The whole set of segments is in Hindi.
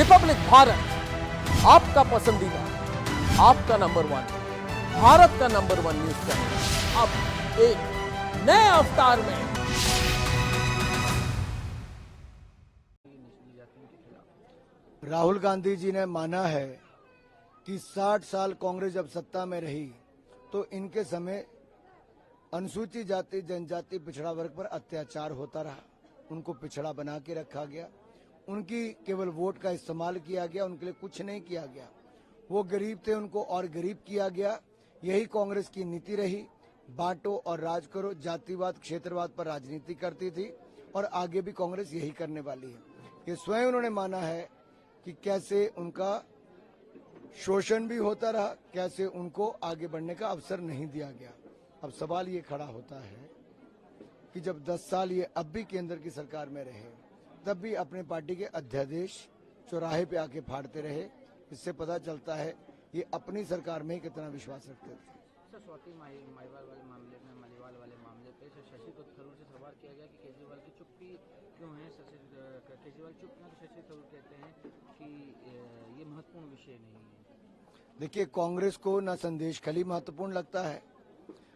रिपब्लिक भारत, आपका पसंदीदा, आपका नंबर 1, भारत का नंबर 1 न्यूज चैनल अब एक नए अवतार में। राहुल गांधी जी ने माना है कि 60 साल कांग्रेस जब सत्ता में रही तो इनके समय अनुसूचित जाति जनजाति पिछड़ा वर्ग पर अत्याचार होता रहा, उनको पिछड़ा बना के रखा गया, उनकी केवल वोट का इस्तेमाल किया गया, उनके लिए कुछ नहीं किया गया। वो गरीब थे, उनको और गरीब किया गया। यही कांग्रेस की नीति रही, बांटो और राज करो, जातिवाद क्षेत्रवाद पर राजनीति करती थी और आगे भी कांग्रेस यही करने वाली है। ये स्वयं उन्होंने माना है कि कैसे उनका शोषण भी होता रहा, कैसे उनको आगे बढ़ने का अवसर नहीं दिया गया। अब सवाल ये खड़ा होता है कि जब 10 साल ये अब भी केंद्र की सरकार में रहे, तब भी अपने पार्टी के अध्यादेश चौराहे पे आके फाड़ते रहे। इससे पता चलता है ये अपनी सरकार में ही कितना विश्वास रखते थे। सर, स्वाति मालीवाल वाले मामले पे शशि थरूर से सवाल किया गया कि केजरीवाल की चुप्पी क्यों है। केजरीवाल चुप ना, तो शशि थरूर कहते हैं कि ये महत्वपूर्ण विषय नहीं है। देखिए, कांग्रेस को न संदेश खली महत्वपूर्ण लगता है,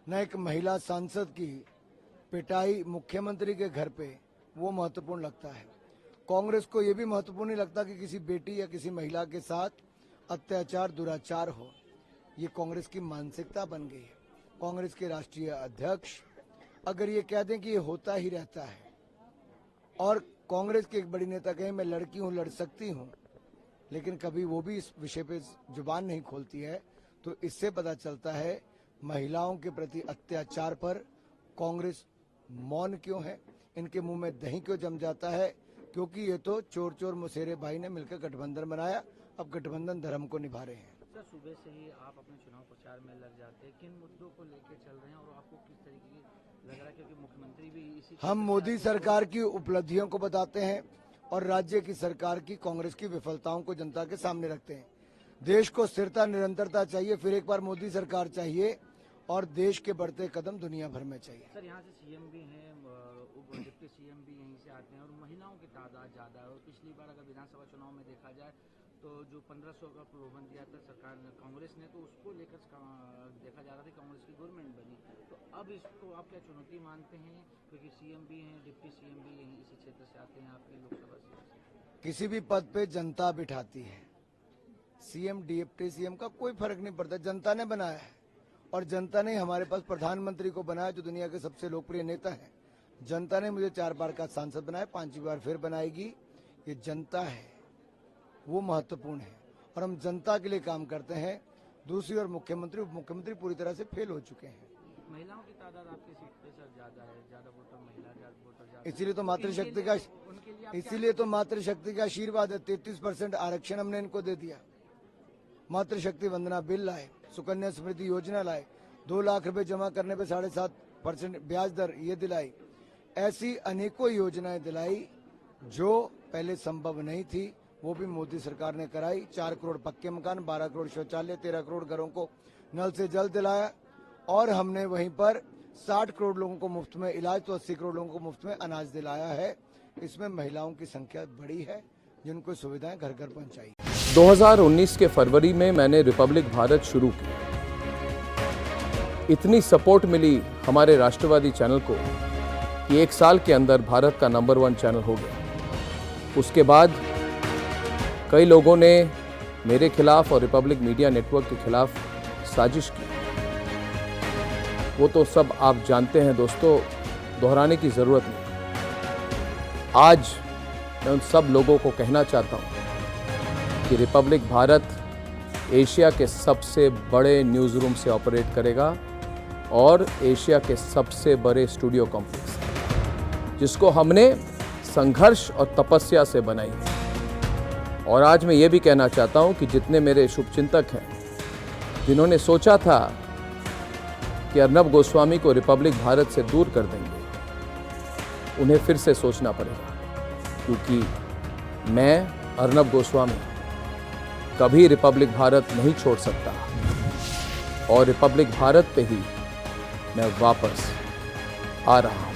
न एक महिला सांसद की पिटाई मुख्यमंत्री के घर पे वो महत्वपूर्ण लगता है। कांग्रेस को ये भी महत्वपूर्ण नहीं लगता कि किसी बेटी या किसी महिला के साथ अत्याचार दुराचार हो। ये कांग्रेस की मानसिकता बन गई है। कांग्रेस के राष्ट्रीय अध्यक्ष अगर ये कह दें कि ये होता ही रहता है और कांग्रेस के एक बड़ी नेता कहें मैं लड़की हूं, लड़ सकती हूं, लेकिन कभी वो भी इस विषय पे जुबान नहीं खोलती है, तो इससे पता चलता है महिलाओं के प्रति अत्याचार पर कांग्रेस मौन क्यों है, इनके मुंह में दही क्यों जम जाता है। क्योंकि ये तो चोर चोर मुसेरे भाई ने मिलकर गठबंधन बनाया, अब गठबंधन धर्म को निभा रहे हैं। सर, सुबह से ही आप अपने चुनाव प्रचार में लग जाते हैं, किन मुद्दों को लेकर चल रहे हैं और आपको किस तरीके की लग रहा है, क्योंकि मुख्यमंत्री भी इसी हम मोदी सरकार की उपलब्धियों को बताते हैं और राज्य की सरकार की कांग्रेस की विफलताओं को जनता के सामने रखते हैं। देश को स्थिरता निरंतरता चाहिए, फिर एक बार मोदी सरकार चाहिए और देश के बढ़ते कदम दुनिया भर में चाहिए। सर, यहाँ से सीएम भी हैं, डिप्टी सीएम भी यहीं से आते हैं और महिलाओं की तादाद ज्यादा है। और पिछली बार अगर विधानसभा चुनाव में देखा जाए तो जो 1500 का प्रलोभन दिया था सरकार ने, कांग्रेस ने, तो उसको लेकर देखा जा रहा था कांग्रेस की गवर्नमेंट बनी। तो अब इसको आप क्या चुनौती मानते हैं, क्योंकि सीएम भी हैं, डिप्टी सीएम भी यहीं इसी क्षेत्र से आते हैं आपके लोकसभा से? किसी भी पद पे जनता बिठाती है, सीएम डिप्टी सीएम का कोई फर्क नहीं पड़ता। जनता ने बनाया है और जनता ने हमारे पास प्रधानमंत्री को बनाया जो दुनिया के सबसे लोकप्रिय नेता है। जनता ने मुझे 4 बार का सांसद बनाया, 5वीं बार फिर बनाएगी। ये जनता है, वो महत्वपूर्ण है और हम जनता के लिए काम करते हैं। दूसरी ओर मुख्यमंत्री उप मुख्यमंत्री पूरी तरह से फेल हो चुके हैं। महिलाओं की तादाद आपकी सीट पे सर ज्यादा है, ज्यादा वोटर महिला, ज्यादा वोटर ज्यादा, इसीलिए तो मातृशक्ति का आशीर्वाद है। 33% आरक्षण हमने इनको दे दिया। मातृशक्ति वंदना बिल लाए, सुकन्या समृद्धि योजना लाए, 2 लाख रुपए जमा करने पे 7.5% ब्याज दर ये दिलाई। ऐसी अनेकों योजनाएं दिलाई जो पहले संभव नहीं थी, वो भी मोदी सरकार ने कराई। 4 करोड़ पक्के मकान, 12 करोड़ शौचालय, 13 करोड़ घरों को नल से जल दिलाया और हमने वहीं पर 60 करोड़ लोगों को मुफ्त में इलाज, तो 80 करोड़ लोगों को मुफ्त में अनाज दिलाया है। इसमें महिलाओं की संख्या बड़ी है जिनको सुविधाएं घर घर पहुंचाई। 2019 के फरवरी में मैंने रिपब्लिक भारत शुरू की। इतनी सपोर्ट मिली हमारे राष्ट्रवादी चैनल को कि 1 साल के अंदर भारत का नंबर 1 चैनल हो गया। उसके बाद कई लोगों ने मेरे खिलाफ और रिपब्लिक मीडिया नेटवर्क के खिलाफ साजिश की। वो तो सब आप जानते हैं दोस्तों, दोहराने की ज़रूरत नहीं। आज मैं उन सब लोगों को कहना चाहता हूँ कि रिपब्लिक भारत एशिया के सबसे बड़े न्यूज़ रूम से ऑपरेट करेगा और एशिया के सबसे बड़े स्टूडियो कॉम्प्लेक्स, जिसको हमने संघर्ष और तपस्या से बनाई। और आज मैं ये भी कहना चाहता हूँ कि जितने मेरे शुभचिंतक हैं, जिन्होंने सोचा था कि अर्नब गोस्वामी को रिपब्लिक भारत से दूर कर देंगे, उन्हें फिर से सोचना पड़ेगा, क्योंकि मैं अर्नब गोस्वामी कभी रिपब्लिक भारत नहीं छोड़ सकता और रिपब्लिक भारत पे ही मैं वापस आ रहा हूँ।